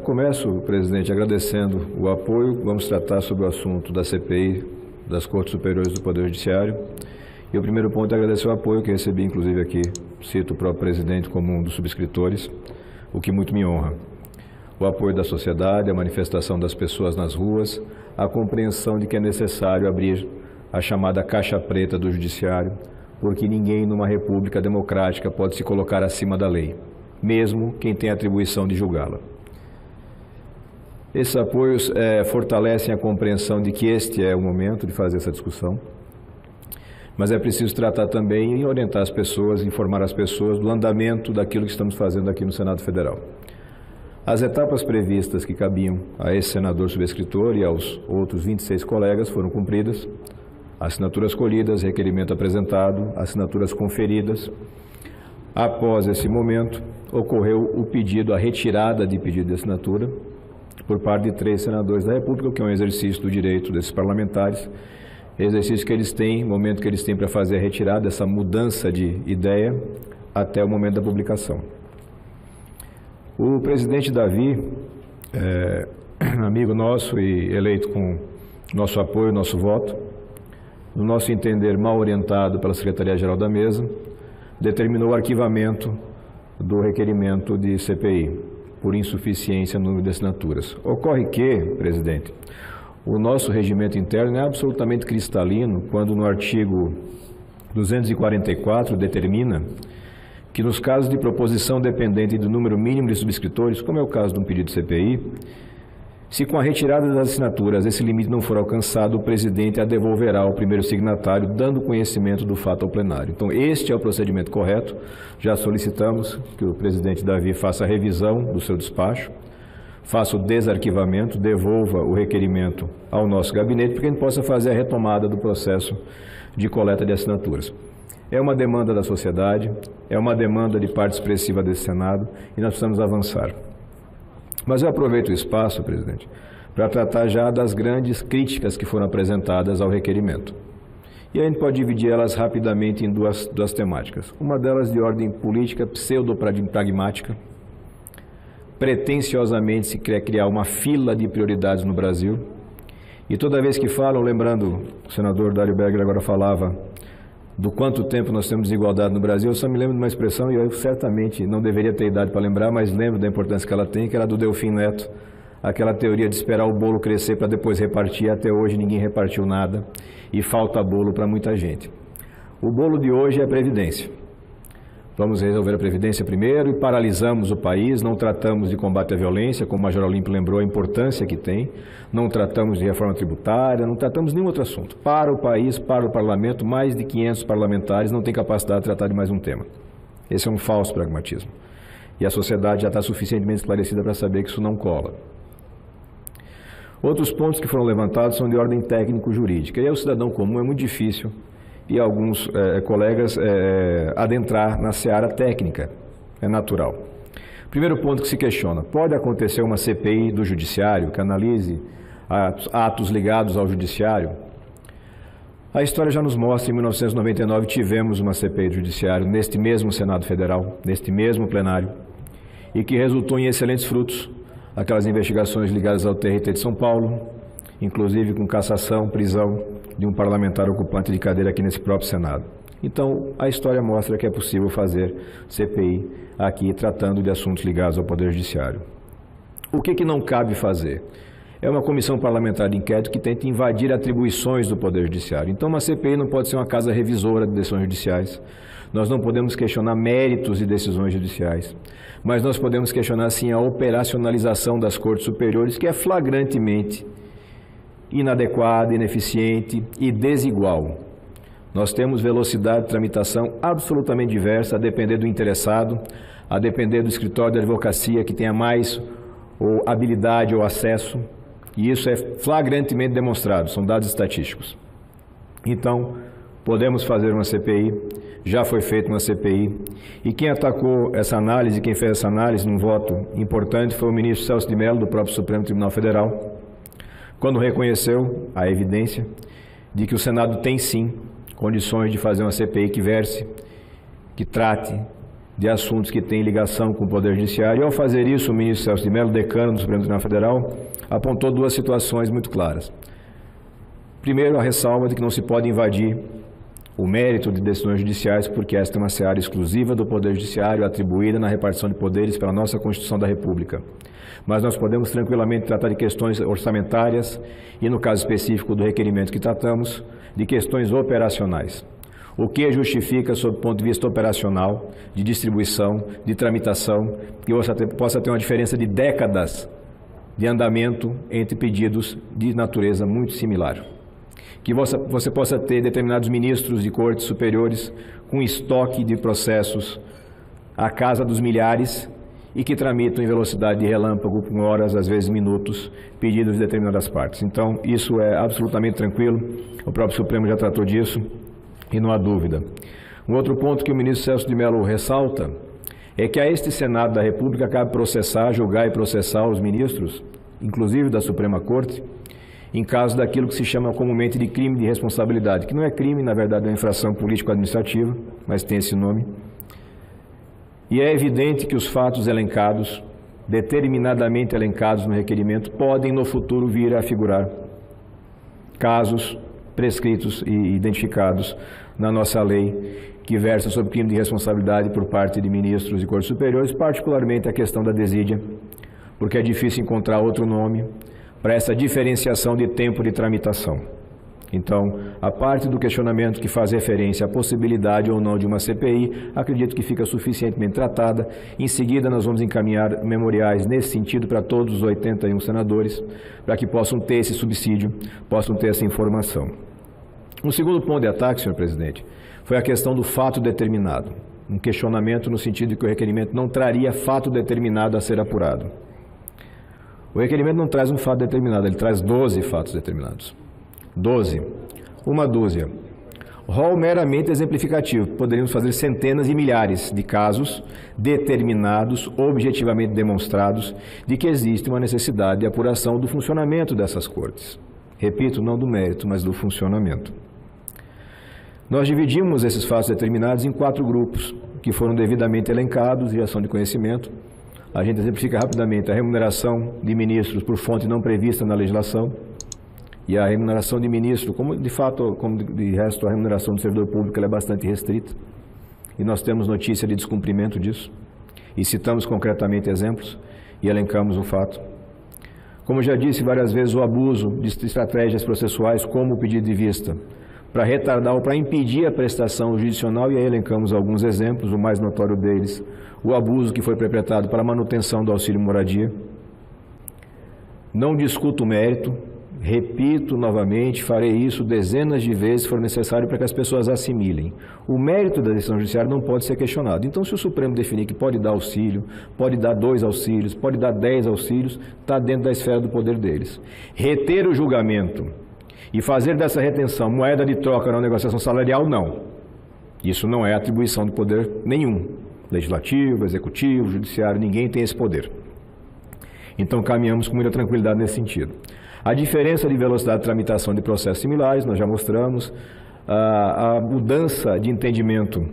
Começo, presidente, agradecendo o apoio. Vamos tratar sobre o assunto da CPI das Cortes Superiores do Poder Judiciário. E o primeiro ponto é agradecer o apoio que recebi, inclusive aqui, cito o próprio presidente como um dos subscritores, o que muito me honra. O apoio da sociedade, a manifestação das pessoas nas ruas, a compreensão de que é necessário abrir a chamada caixa preta do judiciário, porque ninguém numa república democrática pode se colocar acima da lei, mesmo quem tem a atribuição de julgá-la. Esses apoios fortalecem a compreensão de que este é o momento de fazer essa discussão, mas é preciso tratar também e orientar as pessoas, informar as pessoas do andamento daquilo que estamos fazendo aqui no Senado Federal. As etapas previstas que cabiam a esse senador subscritor e aos outros 26 colegas foram cumpridas, assinaturas colhidas, requerimento apresentado, assinaturas conferidas. Após esse momento, ocorreu o pedido, a retirada de pedido de assinatura, por parte de 3 senadores da República, o que é um exercício do direito desses parlamentares, exercício que eles têm, momento que eles têm para fazer a retirada, essa mudança de ideia, até o momento da publicação. O presidente Davi, amigo nosso e eleito com nosso apoio, nosso voto, no nosso entender mal orientado pela Secretaria-Geral da Mesa, determinou o arquivamento do requerimento de CPI, por insuficiência no número de assinaturas. Ocorre que, presidente, o nosso regimento interno é absolutamente cristalino quando no artigo 244 determina que nos casos de proposição dependente do número mínimo de subscritores, como é o caso de um pedido de CPI, se com a retirada das assinaturas esse limite não for alcançado, o presidente a devolverá ao primeiro signatário, dando conhecimento do fato ao plenário. Então, este é o procedimento correto. Já solicitamos que o presidente Davi faça a revisão do seu despacho, faça o desarquivamento, devolva o requerimento ao nosso gabinete, para que a gente possa fazer a retomada do processo de coleta de assinaturas. É uma demanda da sociedade, é uma demanda de parte expressiva desse Senado e nós precisamos avançar. Mas eu aproveito o espaço, presidente, para tratar já das grandes críticas que foram apresentadas ao requerimento. E a gente pode dividir elas rapidamente em duas temáticas. Uma delas de ordem política, pseudo-pragmática. Pretensiosamente se quer criar uma fila de prioridades no Brasil. E toda vez que falam, lembrando, o senador Dário Berger agora falava do quanto tempo nós temos desigualdade no Brasil, eu só me lembro de uma expressão, e eu certamente não deveria ter idade para lembrar, mas lembro da importância que ela tem, que era do Delfim Neto, aquela teoria de esperar o bolo crescer para depois repartir. Até hoje ninguém repartiu nada e falta bolo para muita gente. O bolo de hoje é a Previdência. Vamos resolver a Previdência primeiro e paralisamos o país, não tratamos de combate à violência, como o Major Olímpio lembrou a importância que tem, não tratamos de reforma tributária, não tratamos nenhum outro assunto. Para o país, para o parlamento, mais de 500 parlamentares não têm capacidade de tratar de mais um tema. Esse é um falso pragmatismo. E a sociedade já está suficientemente esclarecida para saber que isso não cola. Outros pontos que foram levantados são de ordem técnico-jurídica. E aí o cidadão comum é muito difícil, e alguns colegas adentrar na seara técnica, é natural. Primeiro ponto que se questiona, pode acontecer uma CPI do Judiciário que analise atos ligados ao Judiciário? A história já nos mostra, em 1999 tivemos uma CPI do Judiciário neste mesmo Senado Federal, neste mesmo plenário, e que resultou em excelentes frutos, aquelas investigações ligadas ao TRT de São Paulo, inclusive com cassação, prisão de um parlamentar ocupante de cadeira aqui nesse próprio Senado. Então, a história mostra que é possível fazer CPI aqui tratando de assuntos ligados ao Poder Judiciário. O que não cabe fazer? É uma comissão parlamentar de inquérito que tenta invadir atribuições do Poder Judiciário. Então, uma CPI não pode ser uma casa revisora de decisões judiciais. Nós não podemos questionar méritos de decisões judiciais, mas nós podemos questionar, sim, a operacionalização das Cortes Superiores, que é flagrantemente inadequada, ineficiente e desigual. Nós temos velocidade de tramitação absolutamente diversa, a depender do interessado, a depender do escritório de advocacia que tenha mais ou habilidade ou acesso, e isso é flagrantemente demonstrado, são dados estatísticos. Então, podemos fazer uma CPI, já foi feita uma CPI, e quem atacou essa análise, quem fez essa análise num voto importante foi o ministro Celso de Mello, do próprio Supremo Tribunal Federal, quando reconheceu a evidência de que o Senado tem sim condições de fazer uma CPI que verse, que trate de assuntos que têm ligação com o Poder Judiciário. E ao fazer isso, o ministro Celso de Mello, decano do Supremo Tribunal Federal, apontou duas situações muito claras. Primeiro, a ressalva de que não se pode invadir o mérito de decisões judiciais, porque esta é uma seara exclusiva do Poder Judiciário, atribuída na repartição de poderes pela nossa Constituição da República. Mas nós podemos tranquilamente tratar de questões orçamentárias e, no caso específico do requerimento que tratamos, de questões operacionais. O que justifica, sob o ponto de vista operacional, de distribuição, de tramitação, que possa ter uma diferença de décadas de andamento entre pedidos de natureza muito similar. Que você possa ter determinados ministros de cortes superiores com estoque de processos à casa dos milhares e que tramitam em velocidade de relâmpago, com horas, às vezes minutos, pedidos de determinadas partes. Então, isso é absolutamente tranquilo, o próprio Supremo já tratou disso e não há dúvida. Um outro ponto que o ministro Celso de Mello ressalta é que a este Senado da República cabe processar, julgar e processar os ministros, inclusive da Suprema Corte, em caso daquilo que se chama comumente de crime de responsabilidade, que não é crime, na verdade é uma infração político-administrativa, mas tem esse nome. E é evidente que os fatos elencados, determinadamente elencados no requerimento, podem no futuro vir a figurar casos prescritos e identificados na nossa lei, que versa sobre crime de responsabilidade por parte de ministros de cortes superiores, particularmente a questão da desídia, porque é difícil encontrar outro nome para essa diferenciação de tempo de tramitação. Então, a parte do questionamento que faz referência à possibilidade ou não de uma CPI, acredito que fica suficientemente tratada. Em seguida, nós vamos encaminhar memoriais nesse sentido para todos os 81 senadores, para que possam ter esse subsídio, possam ter essa informação. Um segundo ponto de ataque, senhor presidente, foi a questão do fato determinado. Um questionamento no sentido de que o requerimento não traria fato determinado a ser apurado. O requerimento não traz um fato determinado, ele traz 12 fatos determinados. 12, uma dúzia. Rol meramente exemplificativo. Poderíamos fazer centenas e milhares de casos determinados, objetivamente demonstrados, de que existe uma necessidade de apuração do funcionamento dessas cortes. Repito, não do mérito, mas do funcionamento. Nós dividimos esses fatos determinados em 4 grupos, que foram devidamente elencados e ação de conhecimento. A gente exemplifica rapidamente a remuneração de ministros por fonte não prevista na legislação, e a remuneração de ministro, como de fato, como de resto, a remuneração do servidor público ela é bastante restrita. E nós temos notícia de descumprimento disso. E citamos concretamente exemplos e elencamos o fato. Como já disse várias vezes, o abuso de estratégias processuais, como o pedido de vista, para retardar ou para impedir a prestação jurisdicional, e aí elencamos alguns exemplos, o mais notório deles, o abuso que foi perpetrado para a manutenção do auxílio moradia. Não discuto o mérito. Repito novamente, farei isso dezenas de vezes se for necessário para que as pessoas assimilem. O mérito da decisão judiciária não pode ser questionado. Então, se o Supremo definir que pode dar auxílio, pode dar 2 auxílios, pode dar 10 auxílios, está dentro da esfera do poder deles. Reter o julgamento e fazer dessa retenção moeda de troca na negociação salarial, não. Isso não é atribuição de poder nenhum. Legislativo, executivo, judiciário, ninguém tem esse poder. Então, caminhamos com muita tranquilidade nesse sentido. A diferença de velocidade de tramitação de processos similares, nós já mostramos. A mudança de entendimento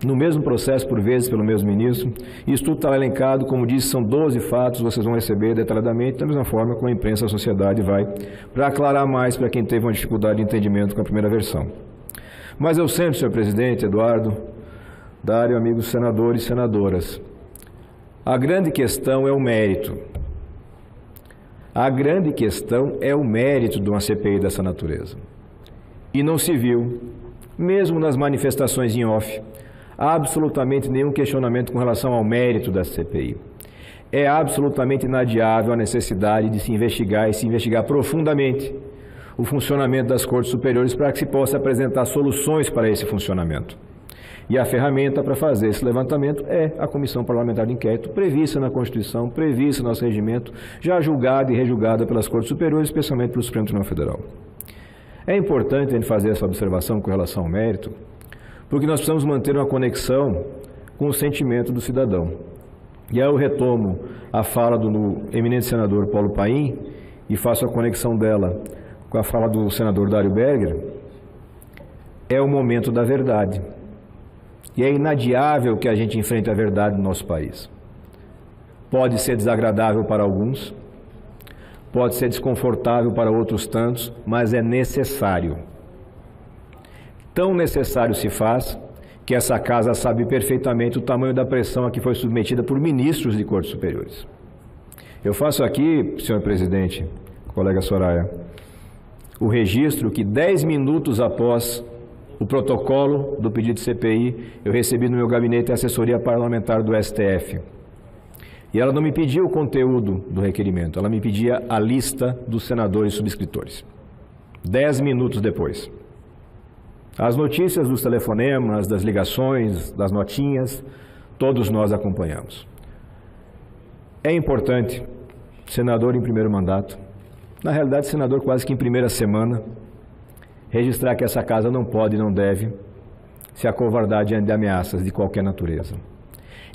no mesmo processo, por vezes, pelo mesmo ministro. Isso tudo está elencado, como disse, são 12 fatos, vocês vão receber detalhadamente, da mesma forma como a imprensa, a sociedade vai, para aclarar mais para quem teve uma dificuldade de entendimento com a primeira versão. Mas eu sempre, senhor presidente, Eduardo, Dário, amigos senadores e senadoras, a grande questão é o mérito. A grande questão é o mérito de uma CPI dessa natureza. E não se viu, mesmo nas manifestações em off, absolutamente nenhum questionamento com relação ao mérito da CPI. É absolutamente inadiável a necessidade de se investigar e se investigar profundamente o funcionamento das cortes superiores para que se possa apresentar soluções para esse funcionamento. E a ferramenta para fazer esse levantamento é a Comissão Parlamentar de Inquérito, prevista na Constituição, prevista no nosso regimento, já julgada e rejulgada pelas Cortes Superiores, especialmente pelo Supremo Tribunal Federal. É importante a gente fazer essa observação com relação ao mérito, porque nós precisamos manter uma conexão com o sentimento do cidadão. E aí eu retomo a fala do eminente senador Paulo Paim e faço a conexão dela com a fala do senador Dário Berger. É o momento da verdade. E é inadiável que a gente enfrente a verdade no nosso país. Pode ser desagradável para alguns, pode ser desconfortável para outros tantos, mas é necessário. Tão necessário se faz que essa casa sabe perfeitamente o tamanho da pressão a que foi submetida por ministros de cortes superiores. Eu faço aqui, senhor presidente, colega Soraya, o registro que 10 minutos após o protocolo do pedido de CPI, eu recebi no meu gabinete a assessoria parlamentar do STF. E ela não me pedia o conteúdo do requerimento, ela me pedia a lista dos senadores subscritores. 10 minutos depois. As notícias dos telefonemas, das ligações, das notinhas, todos nós acompanhamos. É importante, senador em primeiro mandato, na realidade senador quase que em primeira semana, registrar que essa casa não pode e não deve se acovardar diante de ameaças de qualquer natureza.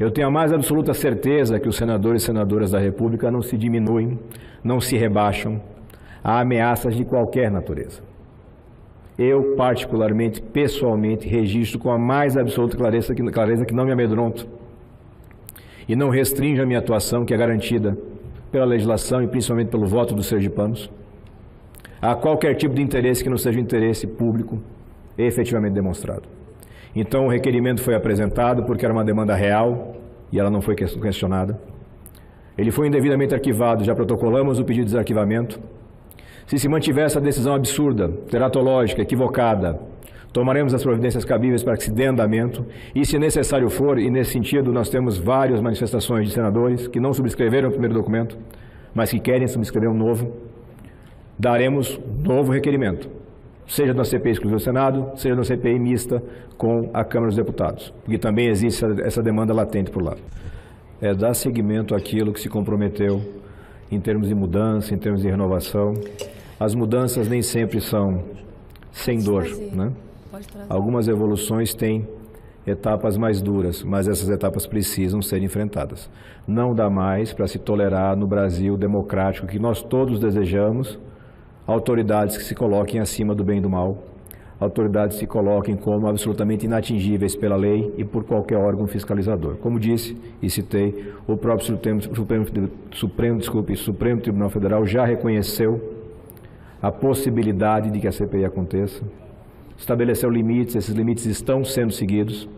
Eu tenho a mais absoluta certeza que os senadores e senadoras da República não se diminuem, não se rebaixam a ameaças de qualquer natureza. Eu, particularmente, pessoalmente, registro com a mais absoluta clareza que não me amedronto e não restringe a minha atuação, que é garantida pela legislação e principalmente pelo voto dos sergipanos, a qualquer tipo de interesse que não seja interesse público efetivamente demonstrado. Então, o requerimento foi apresentado porque era uma demanda real e ela não foi questionada. Ele foi indevidamente arquivado, já protocolamos o pedido de desarquivamento. Se mantiver essa decisão absurda, teratológica, equivocada, tomaremos as providências cabíveis para que se dê andamento e, se necessário for, e nesse sentido nós temos várias manifestações de senadores que não subscreveram o primeiro documento, mas que querem subscrever um novo, daremos novo requerimento, seja na CPI exclusiva do Senado, seja na CPI mista com a Câmara dos Deputados, porque também existe essa demanda latente por lá. É dar seguimento àquilo que se comprometeu em termos de mudança, em termos de renovação. As mudanças nem sempre são sem dor, né? Algumas evoluções têm etapas mais duras, mas essas etapas precisam ser enfrentadas. Não dá mais para se tolerar no Brasil democrático, que nós todos desejamos, autoridades que se coloquem acima do bem e do mal, autoridades que se coloquem como absolutamente inatingíveis pela lei e por qualquer órgão fiscalizador. Como disse e citei, o próprio Supremo Tribunal Federal já reconheceu a possibilidade de que a CPI aconteça, estabeleceu limites, esses limites estão sendo seguidos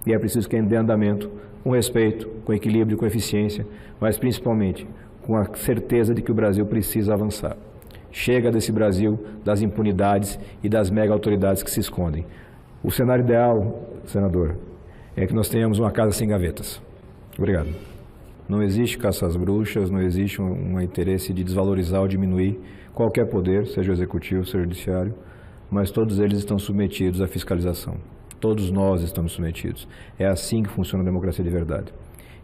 e é preciso que dê andamento com respeito, com equilíbrio, com eficiência, mas principalmente com a certeza de que o Brasil precisa avançar. Chega desse Brasil das impunidades e das mega autoridades que se escondem. O cenário ideal, senador, é que nós tenhamos uma casa sem gavetas. Obrigado. Não existe caça às bruxas, não existe um interesse de desvalorizar ou diminuir qualquer poder, seja o executivo, seja o judiciário, mas todos eles estão submetidos à fiscalização. Todos nós estamos submetidos. É assim que funciona a democracia de verdade.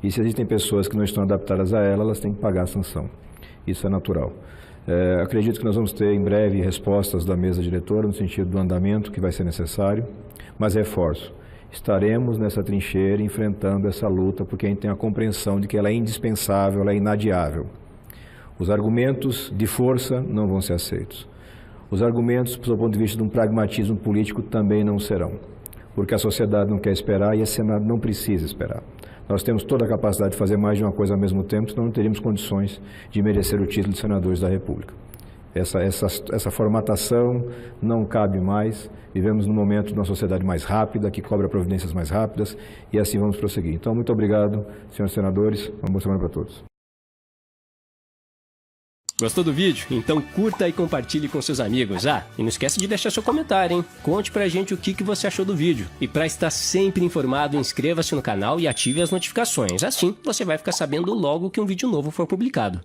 E se existem pessoas que não estão adaptadas a ela, elas têm que pagar a sanção. Isso é natural. Acredito que nós vamos ter em breve respostas da mesa diretora no sentido do andamento que vai ser necessário, mas reforço, estaremos nessa trincheira enfrentando essa luta porque a gente tem a compreensão de que ela é indispensável, ela é inadiável. Os argumentos de força não vão ser aceitos. Os argumentos, do ponto de vista de um pragmatismo político, também não serão, porque a sociedade não quer esperar e a Senado não precisa esperar. Nós temos toda a capacidade de fazer mais de uma coisa ao mesmo tempo, senão não teríamos condições de merecer o título de senadores da República. Essa formatação não cabe mais. Vivemos num momento de uma sociedade mais rápida, que cobra providências mais rápidas, e assim vamos prosseguir. Então, muito obrigado, senhores senadores. Uma boa semana para todos. Gostou do vídeo? Então curta e compartilhe com seus amigos. E não esquece de deixar seu comentário, hein? Conte pra gente o que você achou do vídeo. E para estar sempre informado, inscreva-se no canal e ative as notificações. Assim, você vai ficar sabendo logo que um vídeo novo for publicado.